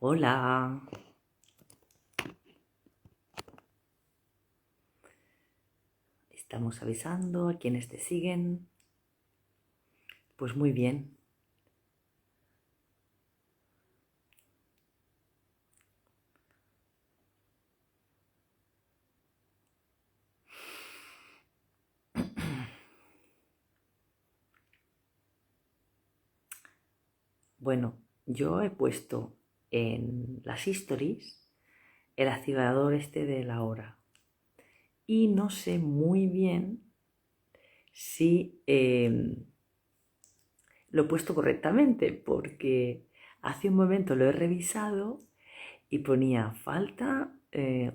Hola, estamos avisando a quienes te siguen. Pues muy bien. Bueno, yo he puesto en las stories el activador este de la hora y no sé muy bien si lo he puesto correctamente porque hace un momento lo he revisado y ponía falta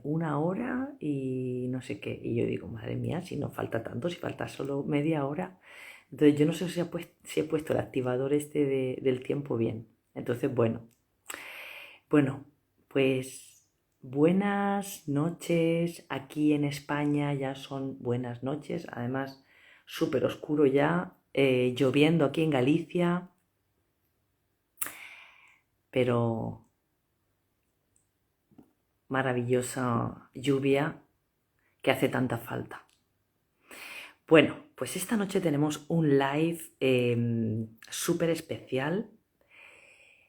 1 hora y no sé qué. Y yo digo, madre mía, si no falta tanto, si falta solo media hora. Entonces yo no sé si he puesto el activador este del tiempo bien. Entonces, bueno, pues buenas noches. Aquí en España ya son buenas noches. Además, súper oscuro ya, lloviendo aquí en Galicia. Pero maravillosa lluvia que hace tanta falta. Bueno, pues esta noche tenemos un live súper especial.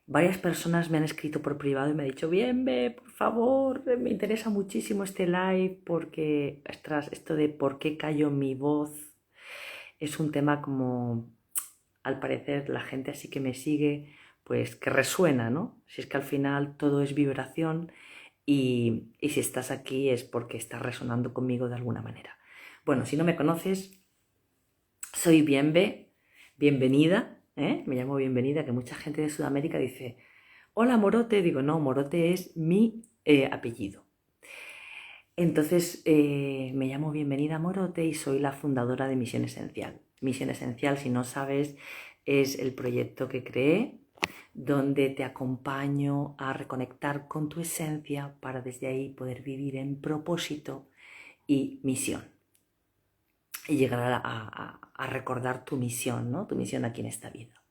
Varias personas me han escrito por privado y me han dicho, bien, por favor, me interesa muchísimo este live porque, ostras, esto de por qué callo mi voz es un tema como, al parecer, la gente así que me sigue, pues que resuena, ¿no? Si es que al final todo es vibración y si estás aquí es porque estás resonando conmigo de alguna manera. Bueno, si no me conoces, soy bienvenida, me llamo Bienvenida, que mucha gente de Sudamérica dice, hola Morote, digo, no, Morote es mi apellido. Entonces, me llamo Bienvenida Morote y soy la fundadora de Misión Esencial. Misión Esencial, si no sabes, es el proyecto que creé donde te acompaño a reconectar con tu esencia para desde ahí poder vivir en propósito y misión. Y llegar a recordar tu misión, ¿no? Tu misión aquí en esta vida.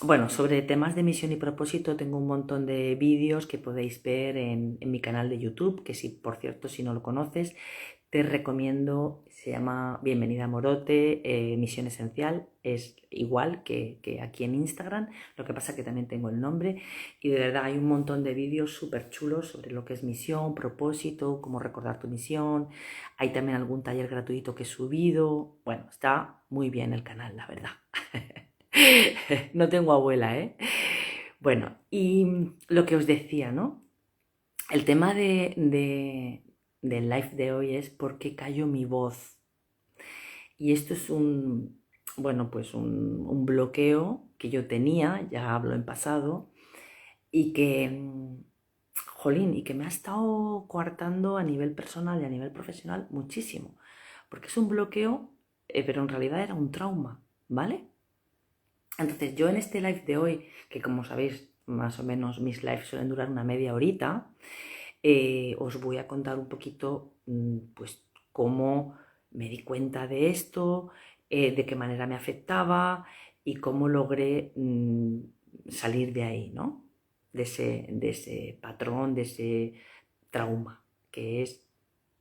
Bueno, sobre temas de misión y propósito tengo un montón de vídeos que podéis ver en mi canal de YouTube, que si, por cierto, si no lo conoces, te recomiendo, se llama Bienvenida Morote, Misión Esencial, es igual que aquí en Instagram, lo que pasa que también tengo el nombre y de verdad hay un montón de vídeos súper chulos sobre lo que es misión, propósito, cómo recordar tu misión, hay también algún taller gratuito que he subido, bueno, está muy bien el canal, la verdad. No tengo abuela, ¿eh? Bueno, y lo que os decía, ¿no? El tema del live de hoy es por qué callo mi voz. Y esto es un bloqueo que yo tenía, ya hablo en pasado, y y que me ha estado coartando a nivel personal y a nivel profesional muchísimo. Porque es un bloqueo, pero en realidad era un trauma, ¿vale? Entonces yo en este live de hoy, que como sabéis, más o menos mis lives suelen durar una media horita, os voy a contar un poquito pues cómo me di cuenta de esto, de qué manera me afectaba y cómo logré salir de ahí, ¿no? De ese patrón, de ese trauma, que es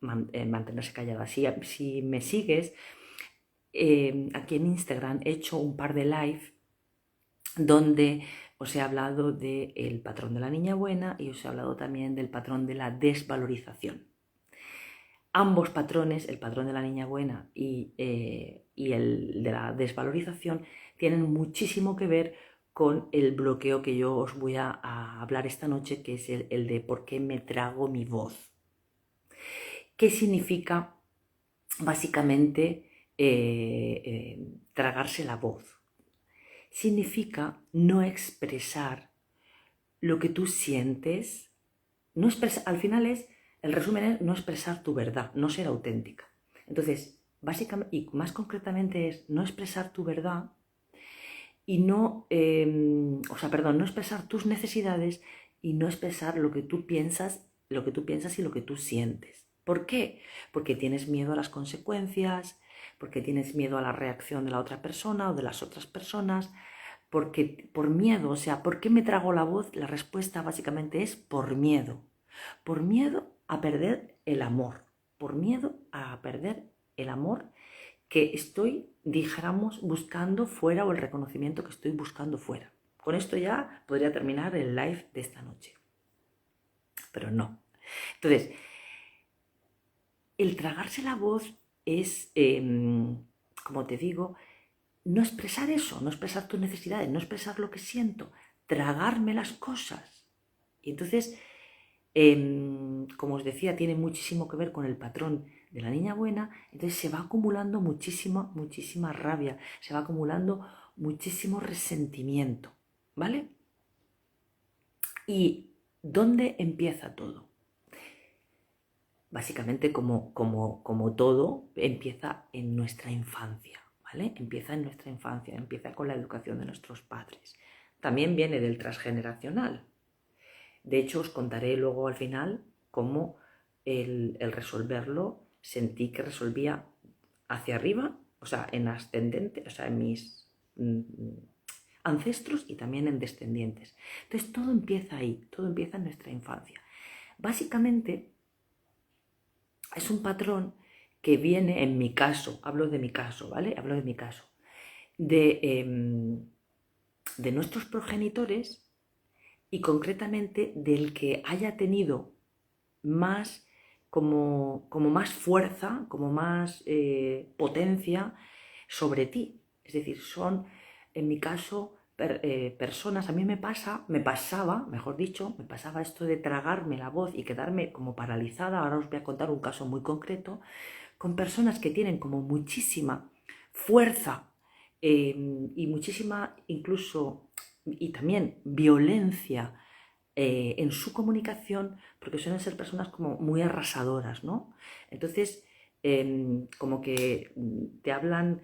mantenerse callada. Si me sigues, aquí en Instagram he hecho un par de live donde os he hablado del patrón de la niña buena y os he hablado también del patrón de la desvalorización. Ambos patrones, el patrón de la niña buena y el de la desvalorización, tienen muchísimo que ver con el bloqueo que yo os voy a hablar esta noche, que es el de por qué me trago mi voz. ¿Qué significa básicamente tragarse la voz? Significa no expresar lo que tú sientes, al final el resumen es no expresar tu verdad, no ser auténtica. Entonces, básicamente, y más concretamente es no expresar tu verdad y no expresar tus necesidades y no expresar lo que tú piensas y lo que tú sientes. ¿Por qué? Porque tienes miedo a las consecuencias, porque tienes miedo a la reacción de la otra persona o de las otras personas, Porque por miedo, o sea, ¿por qué me trago la voz? La respuesta básicamente es por miedo. Por miedo a perder el amor. Por miedo a perder el amor que estoy, dijéramos, buscando fuera o el reconocimiento que estoy buscando fuera. Con esto ya podría terminar el live de esta noche. Pero no. Entonces, el tragarse la voz es, como te digo, no expresar eso, no expresar tus necesidades, no expresar lo que siento, tragarme las cosas. Y entonces, como os decía, tiene muchísimo que ver con el patrón de la niña buena, entonces se va acumulando muchísima rabia, se va acumulando muchísimo resentimiento, ¿vale? ¿Y dónde empieza todo? Básicamente, como todo, empieza en nuestra infancia, ¿vale? Empieza en nuestra infancia, empieza con la educación de nuestros padres. También viene del transgeneracional. De hecho, os contaré luego al final cómo el resolverlo sentí que resolvía hacia arriba, o sea, en ascendente, o sea, en mis ancestros y también en descendientes. Entonces, todo empieza ahí, todo empieza en nuestra infancia. Básicamente, es un patrón que viene, en mi caso, hablo de mi caso, ¿vale? Hablo de mi caso, de nuestros progenitores y concretamente del que haya tenido más, como más fuerza, como más potencia sobre ti. Es decir, son, en mi caso, personas, a mí me pasaba, mejor dicho, me pasaba esto de tragarme la voz y quedarme como paralizada. Ahora os voy a contar un caso muy concreto, con personas que tienen como muchísima fuerza y muchísima incluso, y también violencia en su comunicación, porque suelen ser personas como muy arrasadoras, ¿no? Entonces, como que te hablan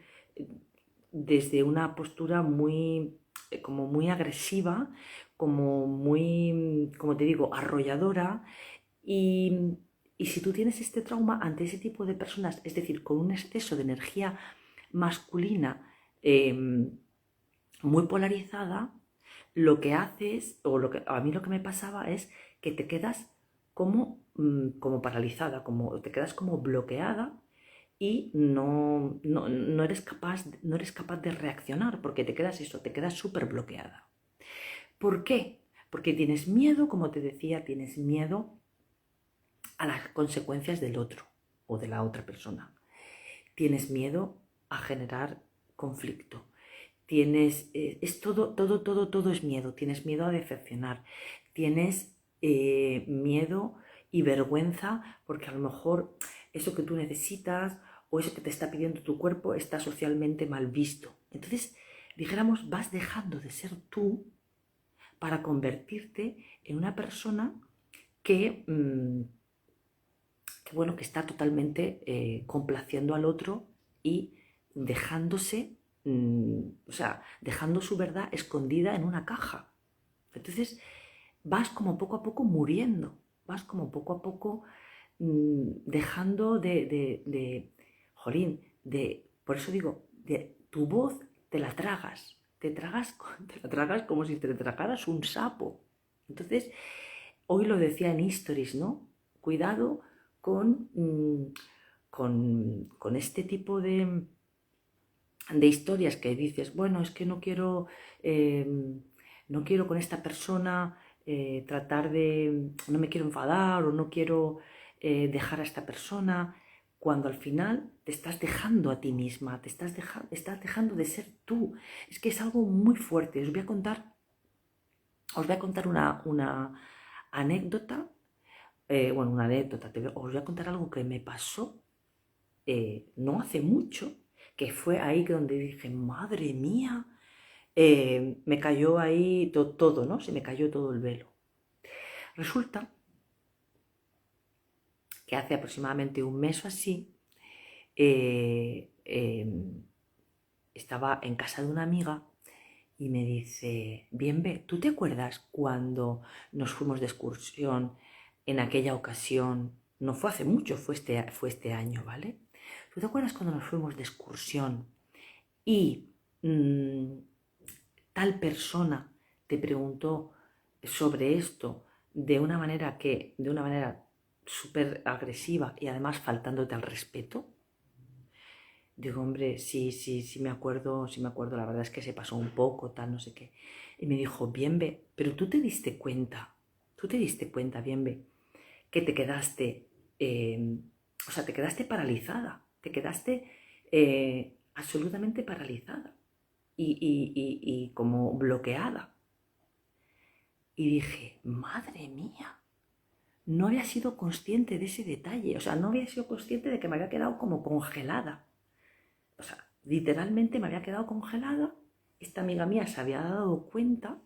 desde una postura muy, como muy agresiva, como muy, como te digo, arrolladora. Y si tú tienes este trauma ante ese tipo de personas, es decir, con un exceso de energía masculina muy polarizada, lo que haces, o a mí lo que me pasaba es que te quedas como paralizada, te quedas como bloqueada y no eres capaz de reaccionar porque te quedas eso, te quedas súper bloqueada. ¿Por qué? Porque tienes miedo, como te decía, tienes miedo a las consecuencias del otro o de la otra persona. Tienes miedo a generar conflicto. Es todo es miedo. Tienes miedo a decepcionar. Tienes miedo y vergüenza porque a lo mejor eso que tú necesitas o eso que te está pidiendo tu cuerpo está socialmente mal visto. Entonces, dijéramos, vas dejando de ser tú para convertirte en una persona que, bueno, que está totalmente complaciendo al otro y dejándose, o sea, dejando su verdad escondida en una caja. Entonces vas como poco a poco muriendo, vas como poco a poco dejando jolín, por eso digo, de tu voz te la tragas, te la tragas como si te tragaras un sapo. Entonces, hoy lo decía en Stories, ¿no? Cuidado con este tipo de historias que dices, bueno, es que eh, no quiero con esta persona no me quiero enfadar o no quiero dejar a esta persona, cuando al final te estás dejando a ti misma, estás dejando de ser tú. Es que es algo muy fuerte. Os voy a contar una anécdota. Una anécdota, os voy a contar algo que me pasó no hace mucho, que fue ahí donde dije, madre mía, me cayó ahí todo, ¿no? Se me cayó todo el velo. Resulta que hace aproximadamente un mes o así, estaba en casa de una amiga y me dice, bien, ¿tú te acuerdas cuando nos fuimos de excursión en aquella ocasión? No fue hace mucho, fue este año, ¿vale? ¿Tú te acuerdas cuando nos fuimos de excursión y tal persona te preguntó sobre esto de una manera súper agresiva y además faltándote al respeto? Digo, hombre, sí me acuerdo, la verdad es que se pasó un poco, tal, no sé qué. Y me dijo, Bienve, pero tú te diste cuenta, Bienve, que te quedaste, te quedaste paralizada, te quedaste absolutamente paralizada y como bloqueada. Y dije, madre mía, no había sido consciente de ese detalle, o sea, no había sido consciente de que me había quedado como congelada. O sea, literalmente me había quedado congelada. Esta amiga mía se había dado cuenta.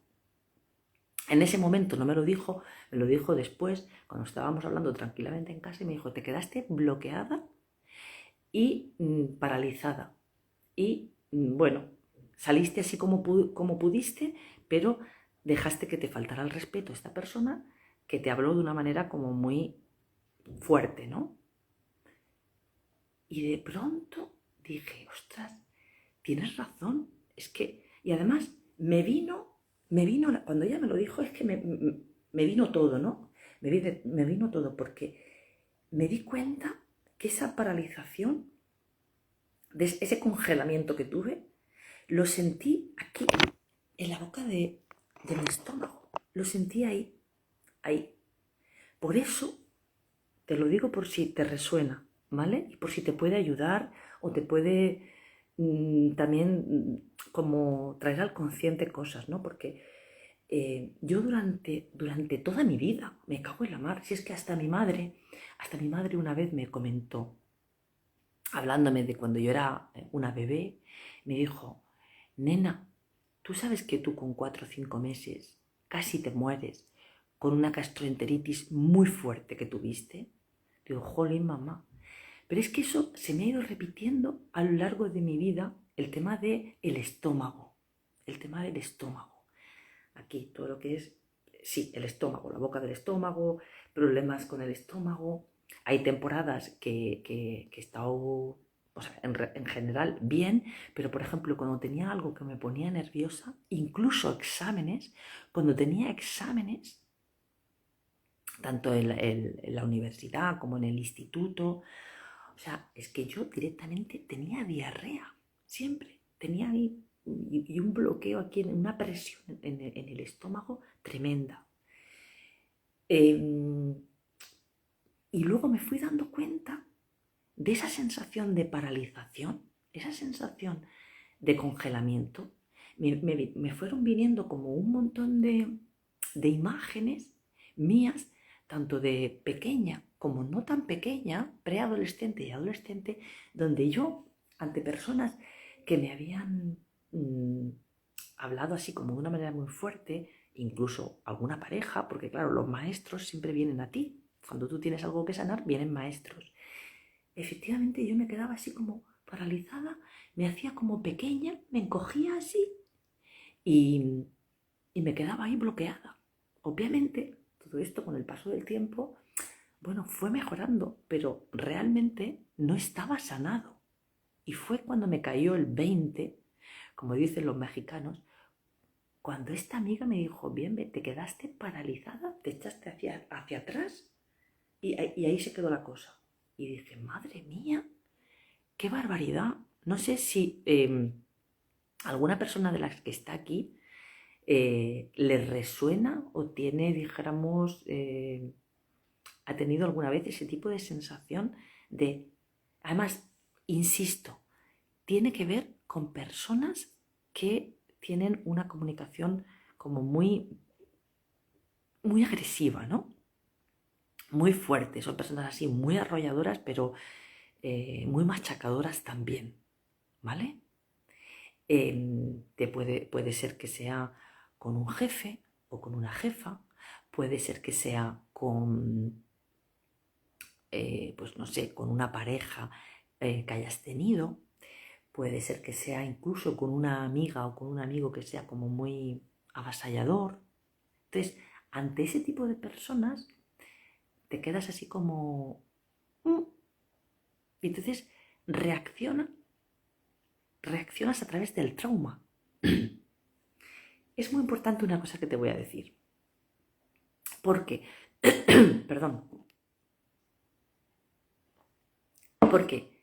En ese momento no me lo dijo, me lo dijo después, cuando estábamos hablando tranquilamente en casa, y me dijo, te quedaste bloqueada y paralizada. Y bueno, saliste así como pudiste, pero dejaste que te faltara el respeto a esta persona que te habló de una manera como muy fuerte, ¿no? Y de pronto dije, ostras, tienes razón, es que, y además cuando ella me lo dijo, es que me vino todo, ¿no? Me vino todo porque me di cuenta que esa paralización, ese congelamiento que tuve, lo sentí aquí, en la boca de mi estómago, lo sentí ahí, ahí. Por eso, te lo digo por si te resuena, ¿vale? Y por si te puede ayudar o te puede también como traer al consciente cosas, ¿no? Porque yo durante toda mi vida, me cago en la mar, si es que hasta mi madre una vez me comentó, hablándome de cuando yo era una bebé, me dijo, nena, ¿tú sabes que tú con 4 o 5 meses casi te mueres con una gastroenteritis muy fuerte que tuviste? Digo, jolín, mamá. Pero es que eso se me ha ido repitiendo a lo largo de mi vida, el tema del estómago. El tema del estómago. Aquí todo lo que es, sí, el estómago, la boca del estómago, problemas con el estómago. Hay temporadas que he estado, o sea, en general bien, pero por ejemplo cuando tenía algo que me ponía nerviosa, incluso exámenes, cuando tenía exámenes, tanto en la universidad como en el instituto, o sea, es que yo directamente tenía diarrea, siempre. Tenía ahí y un bloqueo aquí, una presión en el estómago tremenda. Y luego me fui dando cuenta de esa sensación de paralización, esa sensación de congelamiento. Me fueron viniendo como un montón de imágenes mías, tanto de pequeña como no tan pequeña, preadolescente y adolescente, donde yo, ante personas que me habían hablado así como de una manera muy fuerte, incluso alguna pareja, porque claro, los maestros siempre vienen a ti. Cuando tú tienes algo que sanar, vienen maestros. Efectivamente yo me quedaba así como paralizada, me hacía como pequeña, me encogía así y, y me quedaba ahí bloqueada. Obviamente, todo esto con el paso del tiempo, bueno, fue mejorando, pero realmente no estaba sanado. Y fue cuando me cayó el 20, como dicen los mexicanos, cuando esta amiga me dijo, bien, te quedaste paralizada, te echaste hacia atrás y ahí se quedó la cosa. Y dije, madre mía, qué barbaridad. No sé si alguna persona de las que está aquí le resuena o tiene, dijéramos, ha tenido alguna vez ese tipo de sensación de... Además, insisto, tiene que ver con personas que tienen una comunicación como muy agresiva, ¿no? Muy fuerte. Son personas así muy arrolladoras, pero muy machacadoras también, ¿vale? Puede ser que sea con un jefe o con una jefa, puede ser que sea con, pues no sé, con una pareja que hayas tenido, puede ser que sea incluso con una amiga o con un amigo que sea como muy avasallador. Entonces, ante ese tipo de personas, te quedas así como... Y entonces reaccionas a través del trauma. es muy importante una cosa que te voy a decir. Porque, perdón, porque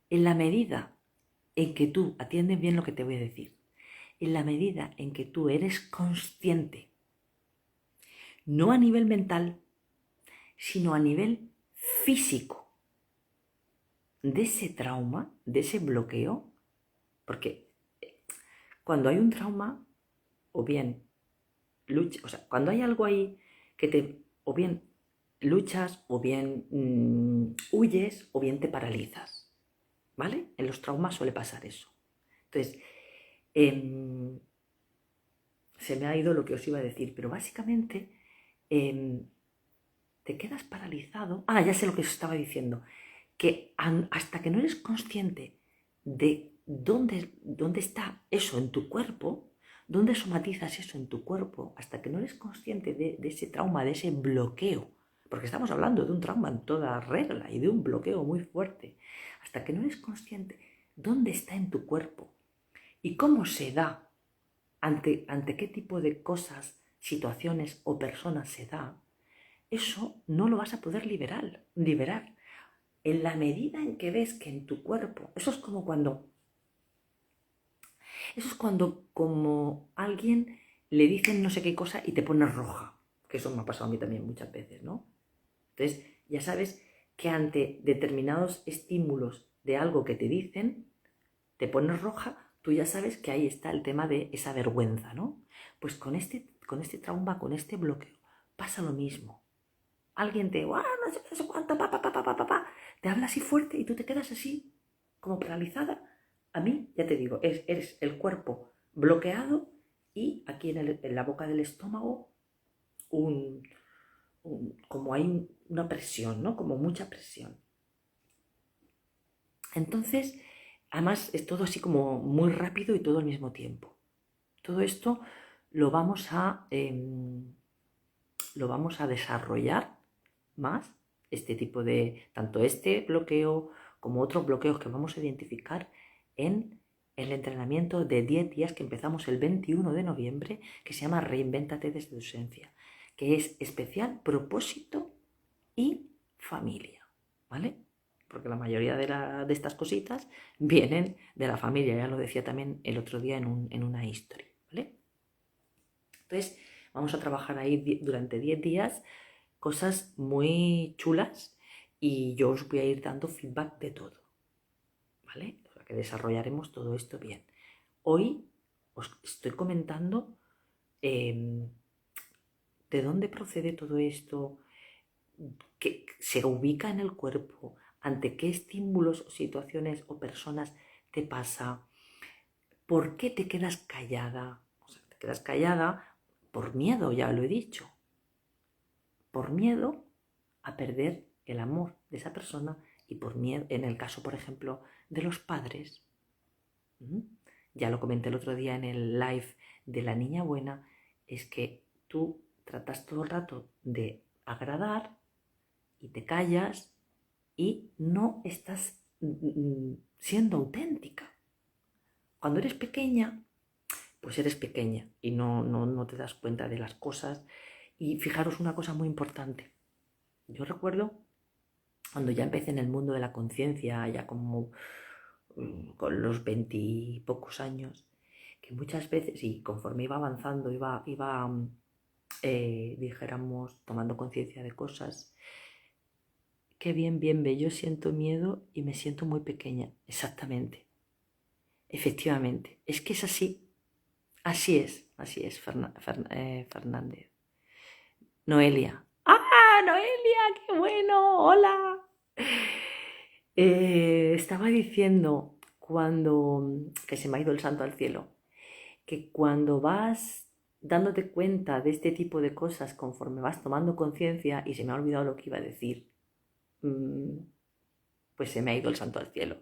en la medida en que tú, atiendes bien lo que te voy a decir, en la medida en que tú eres consciente, no a nivel mental, sino a nivel físico, de ese trauma, de ese bloqueo, porque cuando hay un trauma, o bien lucha, o sea, cuando hay algo ahí que te, o bien luchas, o bien huyes, o bien te paralizas, ¿vale? En los traumas suele pasar eso. Entonces, se me ha ido lo que os iba a decir, pero básicamente te quedas paralizado. Ah, ya sé lo que os estaba diciendo, que hasta que no eres consciente de dónde está eso en tu cuerpo, dónde somatizas eso en tu cuerpo, hasta que no eres consciente de ese trauma, de ese bloqueo, porque estamos hablando de un trauma en toda regla y de un bloqueo muy fuerte, hasta que no eres consciente dónde está en tu cuerpo y cómo se da, ante qué tipo de cosas, situaciones o personas se da, eso no lo vas a poder liberar. En la medida en que ves que en tu cuerpo, eso es cuando como alguien le dicen no sé qué cosa y te pones roja, que eso me ha pasado a mí también muchas veces, ¿no? Entonces ya sabes que ante determinados estímulos de algo que te dicen, te pones roja, tú ya sabes que ahí está el tema de esa vergüenza, ¿no? Pues con este trauma, con este bloqueo, pasa lo mismo. Alguien te, no sé qué, no sé cuánto, te habla así fuerte y tú te quedas así, como paralizada. A mí, ya te digo, eres el cuerpo bloqueado y aquí en la boca del estómago como hay una presión, ¿no? Como mucha presión. Entonces, además es todo así como muy rápido y todo al mismo tiempo. Todo esto lo vamos a desarrollar más, este tipo de, tanto este bloqueo como otros bloqueos que vamos a identificar en el entrenamiento de 10 días que empezamos el 21 de noviembre, que se llama Reinvéntate desde tu esencia, que es especial propósito y familia, ¿vale? Porque la mayoría de estas cositas vienen de la familia, ya lo decía también el otro día en una historia, ¿vale? Entonces, vamos a trabajar ahí durante 10 días cosas muy chulas y yo os voy a ir dando feedback de todo, ¿vale? O sea, que desarrollaremos todo esto bien. Hoy os estoy comentando de dónde procede todo esto, que se ubica en el cuerpo, ante qué estímulos o situaciones o personas te pasa, por qué te quedas callada. O sea, te quedas callada por miedo, ya lo he dicho, por miedo a perder el amor de esa persona y por miedo, en el caso, por ejemplo, de los padres. Ya lo comenté el otro día en el live de la niña buena, es que tú tratas todo el rato de agradar y te callas y no estás siendo auténtica. Cuando eres pequeña, pues eres pequeña y no te das cuenta de las cosas. Y fijaros una cosa muy importante. Yo recuerdo cuando ya empecé en el mundo de la conciencia, ya como con los 20 y pocos años, que muchas veces, y conforme iba avanzando, dijéramos, tomando conciencia de cosas, qué bien, bien ve, yo siento miedo y me siento muy pequeña. Exactamente. Efectivamente. Es que es así. Así es, Fernández. Noelia. ¡Ah, Noelia! ¡Qué bueno! ¡Hola! Estaba diciendo que se me ha ido el santo al cielo, que cuando vas dándote cuenta de este tipo de cosas conforme vas tomando conciencia, y se me ha olvidado lo que iba a decir, pues se me ha ido el santo al cielo,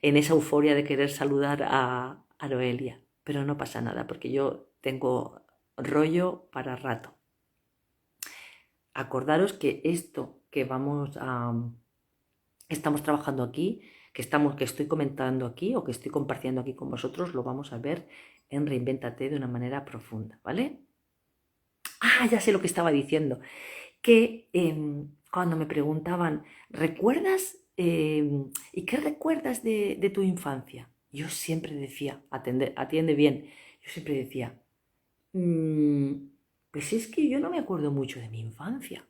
en esa euforia de querer saludar a Noelia, pero no pasa nada porque yo tengo rollo para rato. Acordaros que esto que estamos trabajando aquí, que estoy comentando aquí o que estoy compartiendo aquí con vosotros, lo vamos a ver en Reinvéntate de una manera profunda, ¿vale? Ah, ya sé lo que estaba diciendo, que cuando me preguntaban, ¿recuerdas y qué recuerdas de tu infancia? Yo siempre decía, atiende bien, yo siempre decía, pues es que yo no me acuerdo mucho de mi infancia.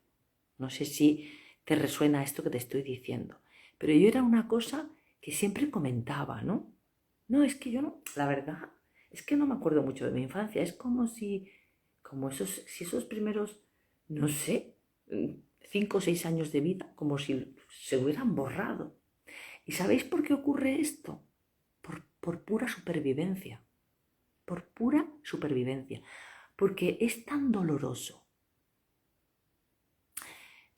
No sé si te resuena esto que te estoy diciendo, pero yo era una cosa que siempre comentaba, ¿no? No, es que yo no, la verdad, es que no me acuerdo mucho de mi infancia. Es como si esos primeros, no sé, 5 o 6 años de vida, como si se hubieran borrado. ¿Y sabéis por qué ocurre esto? Por pura supervivencia. Por pura supervivencia. Porque es tan doloroso.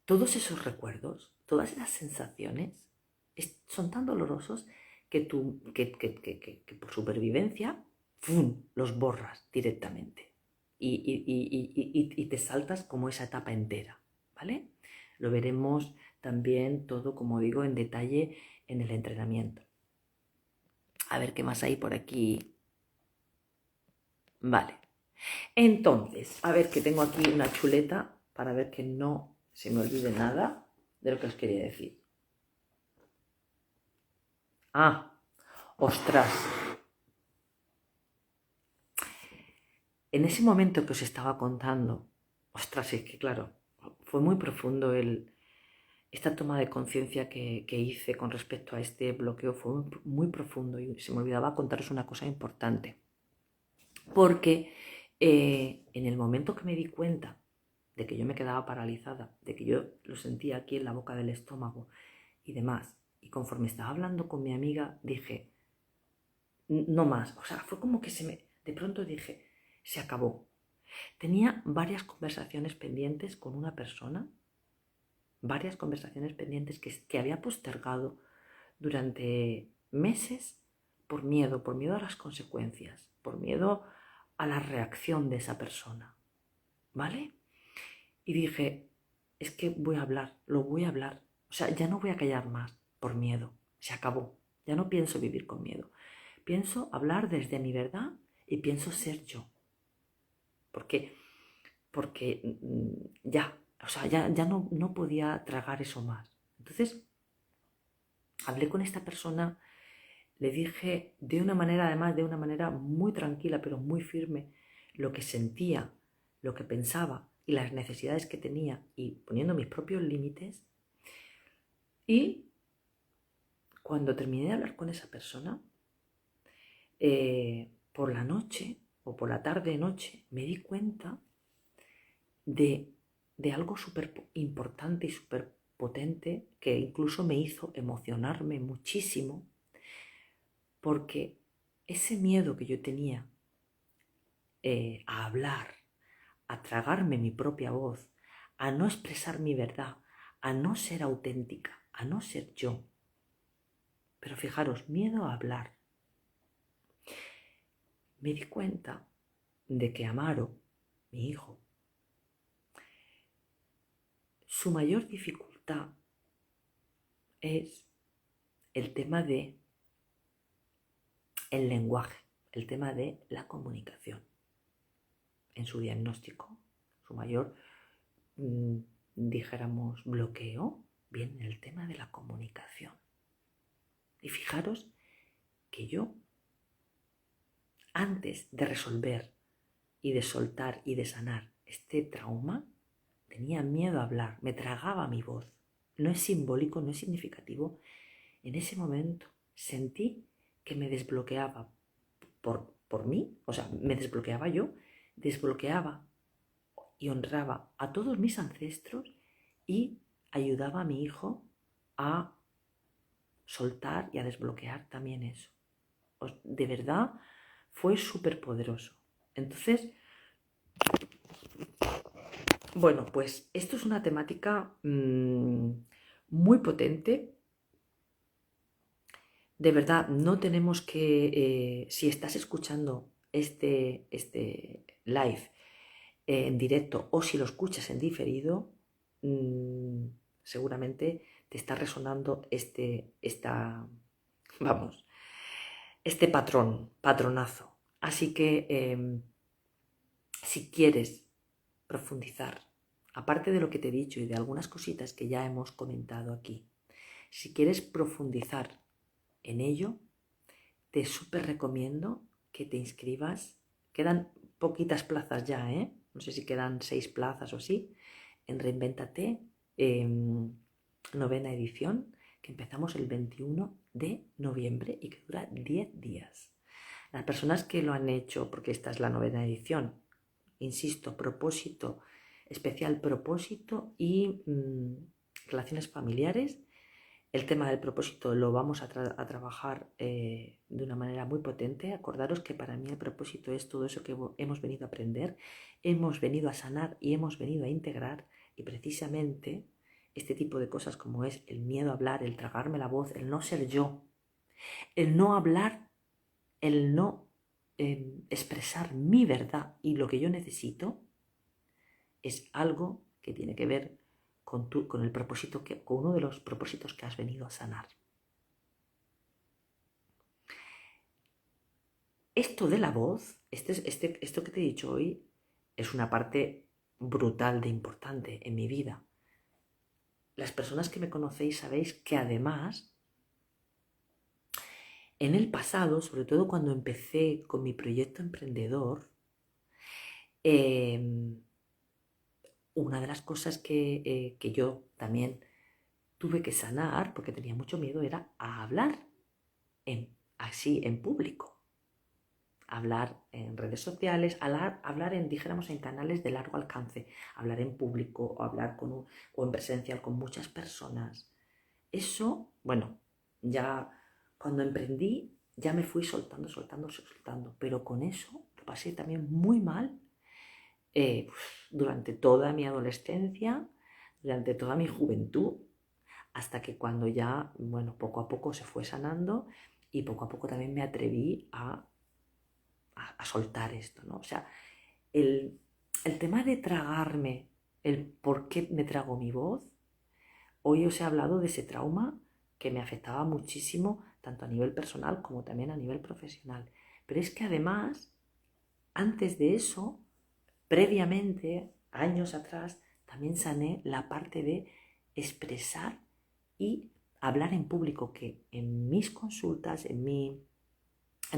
Todos esos recuerdos, todas esas sensaciones, son tan dolorosos que por supervivencia, ¡fum!, los borras directamente. Y te saltas como esa etapa entera, ¿vale? Lo veremos también todo, como digo, en detalle en el entrenamiento. A ver qué más hay por aquí. Vale. Entonces, a ver que tengo aquí una chuleta para ver que no se me olvide nada de lo que os quería decir. Ah, ostras. En ese momento que os estaba contando, ostras, es que claro, fue muy profundo esta toma de conciencia que hice con respecto a este bloqueo, fue muy profundo y se me olvidaba contaros una cosa importante. Porque en el momento que me di cuenta de que yo me quedaba paralizada, de que yo lo sentía aquí en la boca del estómago y demás, y conforme estaba hablando con mi amiga, dije, no más, o sea, fue como que de pronto dije, se acabó. Tenía varias conversaciones pendientes con una persona, varias conversaciones pendientes que había postergado durante meses por miedo a las consecuencias, por miedo a la reacción de esa persona, ¿vale? Y dije, es que voy a hablar, lo voy a hablar, o sea, ya no voy a callar más por miedo, se acabó, ya no pienso vivir con miedo, pienso hablar desde mi verdad y pienso ser yo, porque ya, o sea, ya no podía tragar eso más. Entonces, hablé con esta persona, le dije de una manera, además de una manera muy tranquila, pero muy firme, lo que sentía, lo que pensaba y las necesidades que tenía y poniendo mis propios límites. Y cuando terminé de hablar con esa persona, por la noche o por la tarde-noche me di cuenta de algo súper importante y súper potente que incluso me hizo emocionarme muchísimo, porque ese miedo que yo tenía a hablar, a tragarme mi propia voz, a no expresar mi verdad, a no ser auténtica, a no ser yo. Pero fijaros, miedo a hablar. Me di cuenta de que Amaro, mi hijo, su mayor dificultad es el tema de el lenguaje, el tema de la comunicación. En su diagnóstico, su mayor, dijéramos, bloqueo viene en el tema de la comunicación. Y fijaros que yo, antes de resolver y de soltar y de sanar este trauma, tenía miedo a hablar, me tragaba mi voz. No es simbólico, no es significativo. En ese momento sentí que me desbloqueaba por mí, o sea, me desbloqueaba yo, desbloqueaba y honraba a todos mis ancestros y ayudaba a mi hijo a soltar y a desbloquear también eso. De verdad fue súper poderoso. Entonces, bueno, pues esto es una temática muy potente. De verdad, no tenemos que, si estás escuchando este live en directo o si lo escuchas en diferido, seguramente te está resonando esta vamos, este patronazo. Así que si quieres profundizar, aparte de lo que te he dicho y de algunas cositas que ya hemos comentado aquí, si quieres profundizar en ello, te súper recomiendo que te inscribas. Quedan poquitas plazas ya, ¿eh? No sé si quedan 6 plazas o así, en Reinvéntate, novena edición, que empezamos el 21 de noviembre y que dura 10 días. Las personas que lo han hecho, porque esta es la novena edición, insisto, propósito, especial propósito y relaciones familiares. El tema del propósito lo vamos a trabajar de una manera muy potente. Acordaros que para mí el propósito es todo eso que hemos venido a aprender, hemos venido a sanar y hemos venido a integrar, y precisamente este tipo de cosas como es el miedo a hablar, el tragarme la voz, el no ser yo, el no hablar, el no expresar mi verdad y lo que yo necesito, es algo que tiene que ver con el propósito con uno de los propósitos que has venido a sanar. Esto de la voz, esto que te he dicho hoy, es una parte brutal de importante en mi vida. Las personas que me conocéis sabéis que además, en el pasado, sobre todo cuando empecé con mi proyecto emprendedor, una de las cosas que yo también tuve que sanar, porque tenía mucho miedo, era a hablar así en público. Hablar en redes sociales, hablar dijéramos, en canales de largo alcance, hablar en público o hablar o en presencial con muchas personas. Eso, bueno, ya cuando emprendí ya me fui soltando, pero con eso lo pasé también muy mal durante toda mi adolescencia, durante toda mi juventud, hasta que cuando ya, bueno, poco a poco se fue sanando y poco a poco también me atreví a soltar esto, ¿no? O sea, el tema de tragarme, el por qué me trago mi voz, hoy os he hablado de ese trauma que me afectaba muchísimo, tanto a nivel personal como también a nivel profesional. Pero es que además, antes de eso, previamente, años atrás, también sané la parte de expresar y hablar en público, que en mis consultas, en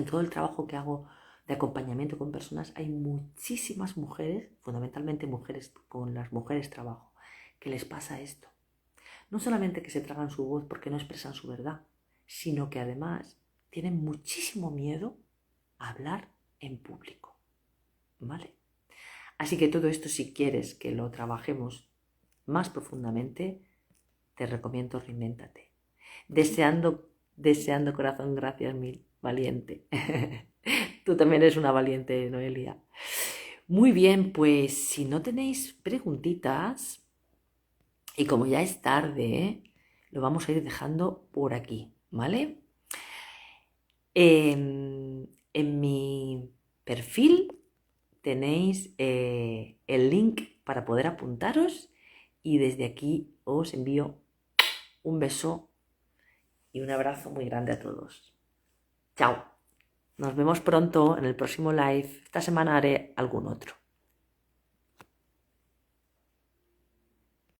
todo el trabajo que hago de acompañamiento con personas, hay muchísimas mujeres, fundamentalmente mujeres, con las mujeres trabajo, que les pasa esto. No solamente que se tragan su voz porque no expresan su verdad, sino que además tienen muchísimo miedo a hablar en público, ¿vale? Así que todo esto, si quieres que lo trabajemos más profundamente, te recomiendo Reinvéntate. Deseando corazón, gracias mil, valiente. Tú también eres una valiente, Noelia. Muy bien, pues si no tenéis preguntitas, y como ya es tarde, lo vamos a ir dejando por aquí, ¿vale? En mi perfil tenéis el link para poder apuntaros y desde aquí os envío un beso y un abrazo muy grande a todos. Chao. Nos vemos pronto en el próximo live. Esta semana haré algún otro.